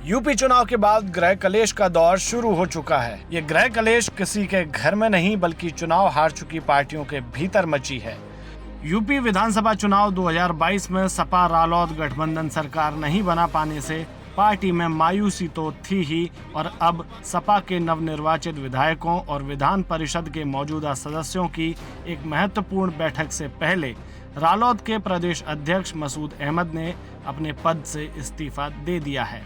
UP चुनाव के बाद गृह कलेश का दौर शुरू हो चुका है। ये गृह कलेश किसी के घर में नहीं बल्कि चुनाव हार चुकी पार्टियों के भीतर मची है। यूपी विधानसभा चुनाव 2022 में सपा रालोद गठबंधन सरकार नहीं बना पाने से पार्टी में मायूसी तो थी ही, और अब सपा के नवनिर्वाचित विधायकों और विधान परिषद के मौजूदा सदस्यों की एक महत्वपूर्ण बैठक से पहले रालोद के प्रदेश अध्यक्ष मसूद अहमद ने अपने पद से इस्तीफा दे दिया है।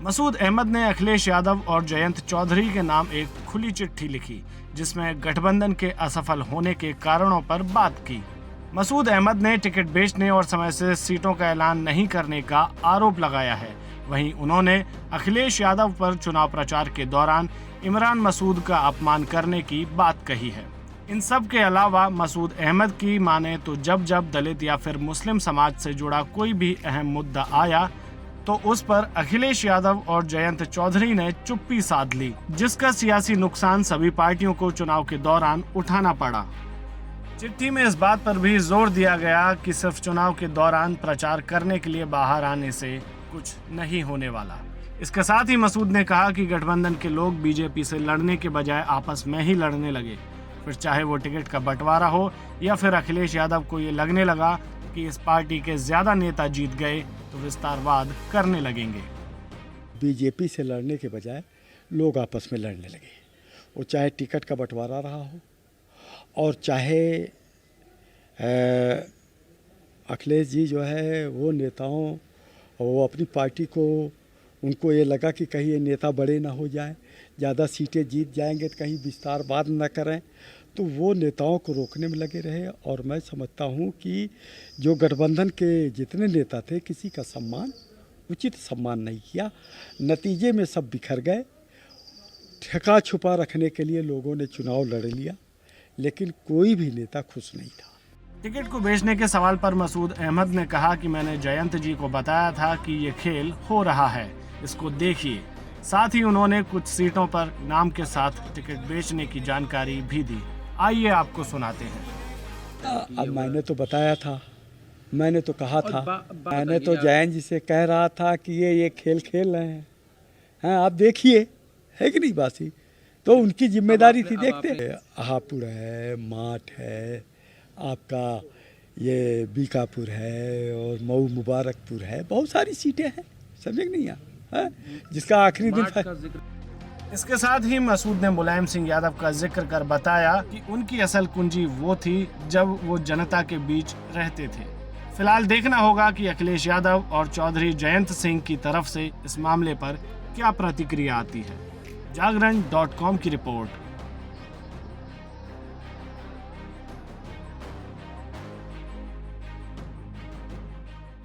मसूद अहमद ने अखिलेश यादव और जयंत चौधरी के नाम एक खुली चिट्ठी लिखी, जिसमें गठबंधन के असफल होने के कारणों पर बात की। मसूद अहमद ने टिकट बेचने और समय से सीटों का ऐलान नहीं करने का आरोप लगाया है। वहीं उन्होंने अखिलेश यादव पर चुनाव प्रचार के दौरान इमरान मसूद का अपमान करने की बात कही है। इन सब के अलावा मसूद अहमद की माने तो जब जब दलित या फिर मुस्लिम समाज से जुड़ा कोई भी अहम मुद्दा आया तो उस पर अखिलेश यादव और जयंत चौधरी ने चुप्पी साध ली, जिसका सियासी नुकसान सभी पार्टियों को चुनाव के दौरान उठाना पड़ा। चिट्ठी में इस बात पर भी जोर दिया गया कि सिर्फ चुनाव के दौरान प्रचार करने के लिए बाहर आने से कुछ नहीं होने वाला। इसके साथ ही मसूद ने कहा कि गठबंधन के लोग बीजेपी से लड़ने के बजाय आपस में ही लड़ने लगे, फिर चाहे वो टिकट का बंटवारा हो या फिर अखिलेश यादव को ये लगने लगा कि इस पार्टी के ज्यादा नेता जीत गए तो विस्तारवाद करने लगेंगे। बीजेपी से लड़ने के बजाय लोग आपस में लड़ने लगे, वो चाहे टिकट का बंटवारा रहा हो और चाहे अखिलेश जी जो है वो नेताओं, वो अपनी पार्टी को, उनको ये लगा कि कहीं ये नेता बड़े ना हो जाए, ज़्यादा सीटें जीत जाएंगे तो कहीं विस्तारवाद न करें, तो वो नेताओं को रोकने में लगे रहे। और मैं समझता हूँ कि जो गठबंधन के जितने नेता थे किसी का सम्मान, उचित सम्मान नहीं किया। नतीजे में सब बिखर गए। ठेका छुपा रखने के लिए लोगों ने चुनाव लड़ लिया, लेकिन कोई भी नेता खुश नहीं था। टिकट को बेचने के सवाल पर मसूद अहमद ने कहा कि मैंने जयंत जी को बताया था कि ये खेल हो रहा है, इसको देखिए। साथ ही उन्होंने कुछ सीटों पर नाम के साथ टिकट बेचने की जानकारी भी दी। आइए आपको सुनाते हैं। अब मैंने तो बताया था, मैंने तो कहा था, मैंने तो जयंत जी से कह रहा था कि ये खेल खेल रहे हैं, आप देखिए, है कि नहीं बासी? तो उनकी जिम्मेदारी थी, देखते। हापुड़ है, माठ है, आपका ये बीकापुर है और मऊ मुबारकपुर है, बहुत सारी सीटें हैं, समझे नहीं है? जिसका आखिरी दिन। इसके साथ ही मसूद ने मुलायम सिंह यादव का जिक्र कर बताया कि उनकी असल कुंजी वो थी जब वो जनता के बीच रहते थे। फिलहाल देखना होगा कि अखिलेश यादव और चौधरी जयंत सिंह की तरफ से इस मामले पर क्या प्रतिक्रिया आती है। जागरण.com की रिपोर्ट।